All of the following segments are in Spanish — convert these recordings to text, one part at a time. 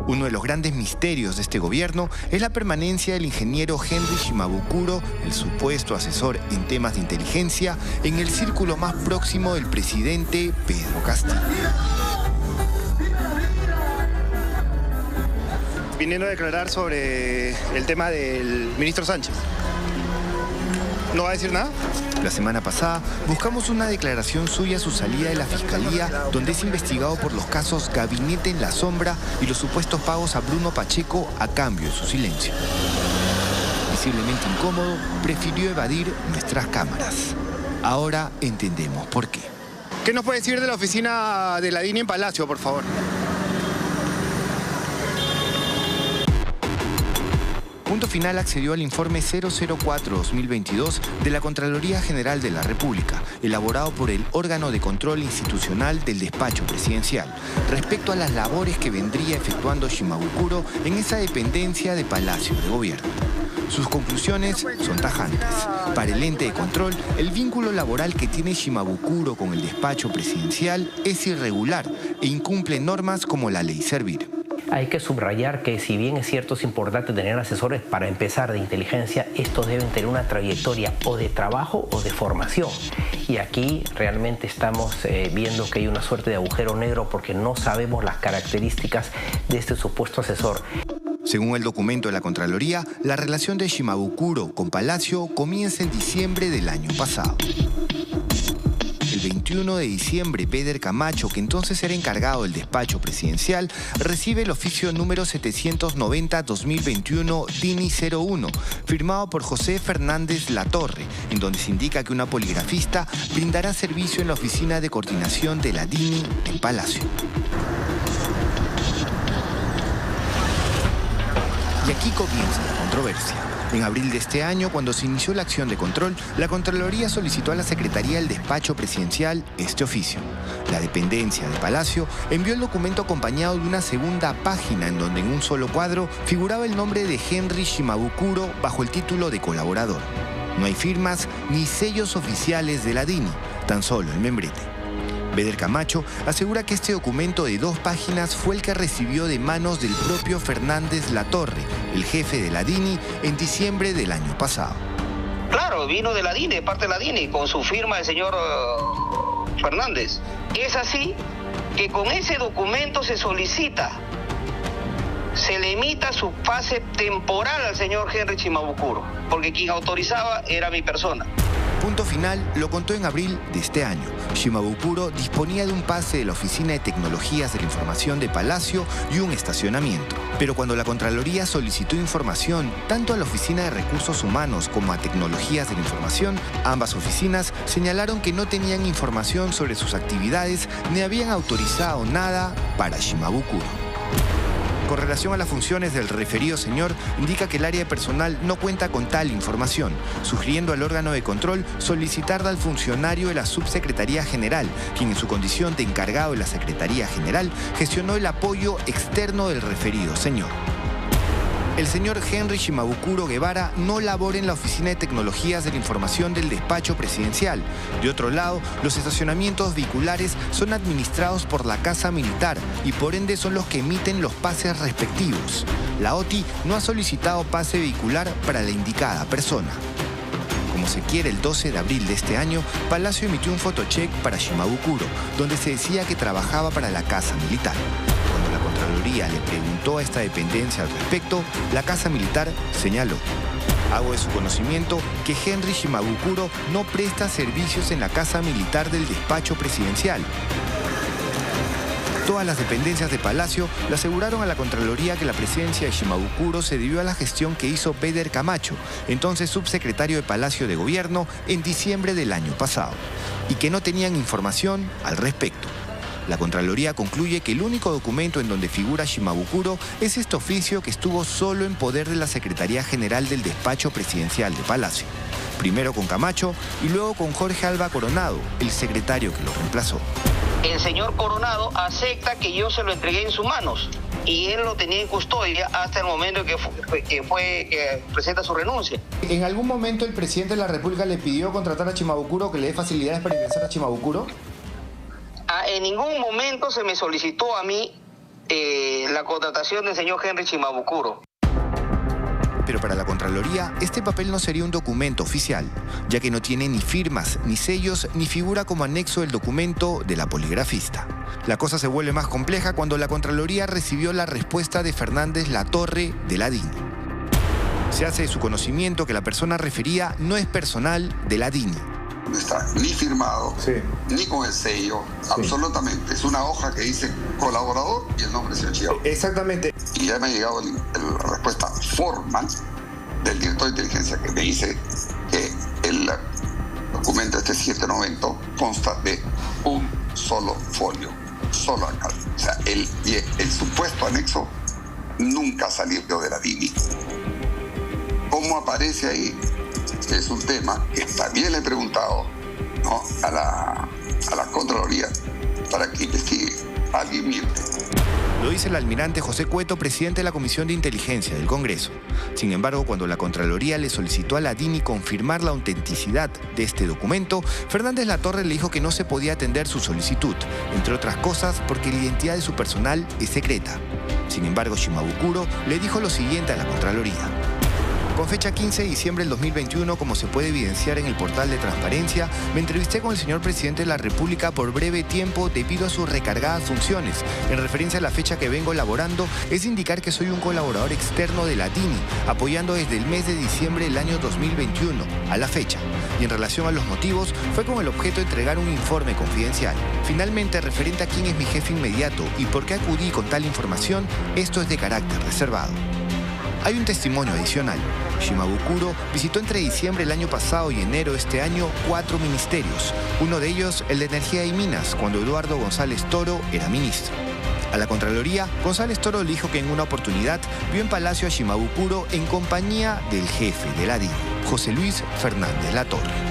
Uno de los grandes misterios de este gobierno es la permanencia del ingeniero Henry Shimabukuro, el supuesto asesor en temas de inteligencia, en el círculo más próximo del presidente Pedro Castillo. Viniendo a declarar sobre el tema del ministro Sánchez. ¿No va a decir nada? La semana pasada buscamos una declaración suya a su salida de la Fiscalía, donde es investigado por los casos Gabinete en la Sombra y los supuestos pagos a Bruno Pacheco a cambio de su silencio. Visiblemente incómodo, prefirió evadir nuestras cámaras. Ahora entendemos por qué. ¿Qué nos puede decir de la oficina de la DINI en Palacio, por favor? Punto Final accedió al informe 004-2022 de la Contraloría General de la República, elaborado por el órgano de control institucional del despacho presidencial, respecto a las labores que vendría efectuando Shimabukuro en esa dependencia de Palacio de Gobierno. Sus conclusiones son tajantes. Para el ente de control, el vínculo laboral que tiene Shimabukuro con el despacho presidencial es irregular e incumple normas como la Ley Servir. Hay que subrayar que si bien es cierto es importante tener asesores para empezar de inteligencia, estos deben tener una trayectoria o de trabajo o de formación. Y aquí realmente estamos viendo que hay una suerte de agujero negro porque no sabemos las características de este supuesto asesor. Según el documento de la Contraloría, la relación de Shimabukuro con Palacio comienza en diciembre del año pasado. El 21 de diciembre, Beder Camacho, que entonces era encargado del despacho presidencial, recibe el oficio número 790-2021 DINI 01, firmado por José Fernández Latorre, en donde se indica que una poligrafista brindará servicio en la oficina de coordinación de la DINI en Palacio. Y aquí comienza la controversia. En abril de este año, cuando se inició la acción de control, la Contraloría solicitó a la Secretaría del Despacho Presidencial este oficio. La dependencia de Palacio envió el documento acompañado de una segunda página en donde en un solo cuadro figuraba el nombre de Henry Shimabukuro bajo el título de colaborador. No hay firmas ni sellos oficiales de la DINI, tan solo el membrete. Beder Camacho asegura que este documento de 2 páginas fue el que recibió de manos del propio Fernández Latorre, el jefe de la DINI, en diciembre del año pasado. Claro, vino de la DINI, de parte de la DINI, con su firma el señor Fernández. Es así que con ese documento se solicita, se le emita su pase temporal al señor Henry Shimabukuro, porque quien autorizaba era mi persona. Punto Final lo contó en abril de este año. Shimabukuro disponía de un pase de la Oficina de Tecnologías de la Información de Palacio y un estacionamiento. Pero cuando la Contraloría solicitó información tanto a la Oficina de Recursos Humanos como a Tecnologías de la Información, ambas oficinas señalaron que no tenían información sobre sus actividades ni habían autorizado nada para Shimabukuro. Con relación a las funciones del referido señor, indica que el área de personal no cuenta con tal información, sugiriendo al órgano de control solicitar al funcionario de la Subsecretaría General, quien en su condición de encargado de la Secretaría General gestionó el apoyo externo del referido señor. El señor Henry Shimabukuro Guevara no labora en la Oficina de Tecnologías de la Información del Despacho Presidencial. De otro lado, los estacionamientos vehiculares son administrados por la Casa Militar y por ende son los que emiten los pases respectivos. La OTI no ha solicitado pase vehicular para la indicada persona. Como se quiere, el 12 de abril de este año, Palacio emitió un fotocheck para Shimabukuro, donde se decía que trabajaba para la Casa Militar. Cuando la Contraloría le preguntó a esta dependencia al respecto, la Casa Militar señaló: hago de su conocimiento que Henry Shimabukuro no presta servicios en la Casa Militar del Despacho Presidencial. Todas las dependencias de Palacio le aseguraron a la Contraloría que la presencia de Shimabukuro se debió a la gestión que hizo Beder Camacho, entonces subsecretario de Palacio de Gobierno, en diciembre del año pasado, y que no tenían información al respecto. La Contraloría concluye que el único documento en donde figura Shimabukuro es este oficio que estuvo solo en poder de la Secretaría General del Despacho Presidencial de Palacio. Primero con Camacho y luego con Jorge Alba Coronado, el secretario que lo reemplazó. El señor Coronado acepta que yo se lo entregué en sus manos y él lo tenía en custodia hasta el momento que presenta su renuncia. ¿En algún momento el presidente de la República le pidió contratar a Shimabukuro, que le dé facilidades para ingresar a Shimabukuro? En ningún momento se me solicitó a mí la contratación del señor Henry Shimabukuro. Pero para la Contraloría, este papel no sería un documento oficial, ya que no tiene ni firmas, ni sellos, ni figura como anexo del documento de la poligrafista. La cosa se vuelve más compleja cuando la Contraloría recibió la respuesta de Fernández Latorre de la DINI. Se hace de su conocimiento que la persona referida no es personal de la DINI. No está ni firmado, ni con el sello, absolutamente. Es una hoja que dice colaborador y el nombre es el señor Chiao. Exactamente. Y ya me ha llegado la respuesta formal del director de inteligencia que me dice que el documento este 790 consta de un solo folio, solo acá. O sea, el supuesto anexo nunca salió de la DINI. ¿Cómo aparece ahí? Es un tema que también le he preguntado, ¿no?, a la Contraloría para que investigue. Alguien miente. Lo dice el almirante José Cueto, presidente de la Comisión de Inteligencia del Congreso. Sin embargo, cuando la Contraloría le solicitó a la DINI confirmar la autenticidad de este documento, Fernández Latorre le dijo que no se podía atender su solicitud, entre otras cosas porque la identidad de su personal es secreta. Sin embargo, Shimabukuro le dijo lo siguiente a la Contraloría. Con fecha 15 de diciembre del 2021, como se puede evidenciar en el portal de transparencia, me entrevisté con el señor presidente de la República por breve tiempo debido a sus recargadas funciones. En referencia a la fecha que vengo elaborando, es indicar que soy un colaborador externo de la DINI, apoyando desde el mes de diciembre del año 2021 a la fecha. Y en relación a los motivos, fue con el objeto de entregar un informe confidencial. Finalmente, referente a quién es mi jefe inmediato y por qué acudí con tal información, esto es de carácter reservado. Hay un testimonio adicional. Shimabukuro visitó entre diciembre del año pasado y enero de este año 4 ministerios. Uno de ellos, el de Energía y Minas, cuando Eduardo González Toro era ministro. A la Contraloría, González Toro le dijo que en una oportunidad vio en Palacio a Shimabukuro en compañía del jefe de la DINI, José Luis Fernández Latorre.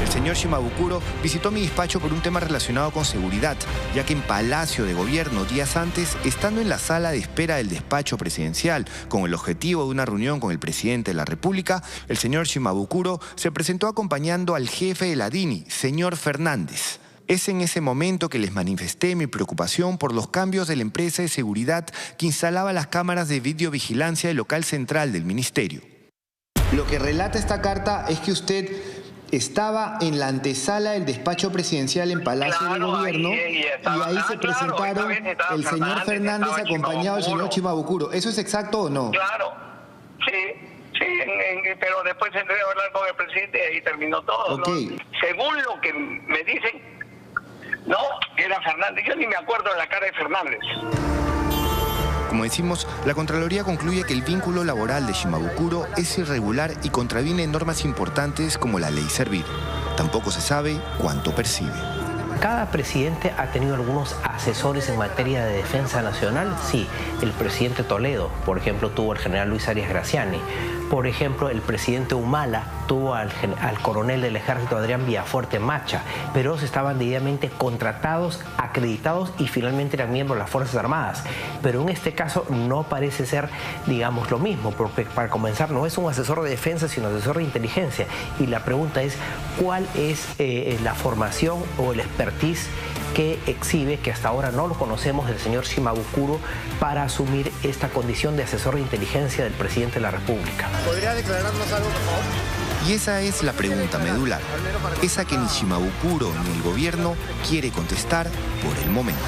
El señor Shimabukuro visitó mi despacho por un tema relacionado con seguridad, ya que en Palacio de Gobierno, días antes, estando en la sala de espera del despacho presidencial con el objetivo de una reunión con el presidente de la República, el señor Shimabukuro se presentó acompañando al jefe de la DINI, señor Fernández. Es en ese momento que les manifesté mi preocupación por los cambios de la empresa de seguridad que instalaba las cámaras de videovigilancia del local central del ministerio. Lo que relata esta carta es que usted estaba en la antesala del despacho presidencial en Palacio de Gobierno y ahí se presentaron el señor Fernández acompañado del señor Shimabukuro. ¿Eso es exacto o no? Claro, sí, pero después entré a hablar con el presidente y ahí terminó todo. Okay. ¿No? Según lo que me dicen, no, era Fernández. Yo ni me acuerdo de la cara de Fernández. Como decimos, la Contraloría concluye que el vínculo laboral de Shimabukuro es irregular y contraviene normas importantes como la ley Servir. Tampoco se sabe cuánto percibe. Cada presidente ha tenido algunos asesores en materia de defensa nacional. Sí, el presidente Toledo, por ejemplo, tuvo al general Luis Arias Graciani. Por ejemplo, el presidente Humala tuvo al coronel del ejército Adrián Villafuerte Macha, pero ellos estaban debidamente contratados, acreditados y finalmente eran miembros de las Fuerzas Armadas. Pero en este caso no parece ser, digamos, lo mismo, porque para comenzar no es un asesor de defensa, sino asesor de inteligencia. Y la pregunta es, ¿cuál es la formación o el expertise que exhibe, que hasta ahora no lo conocemos, del señor Shimabukuro para asumir esta condición de asesor de inteligencia del presidente de la República? ¿Podría declararnos algo, por favor? Y esa es la pregunta medular, esa que ni Shimabukuro ni el gobierno quiere contestar por el momento.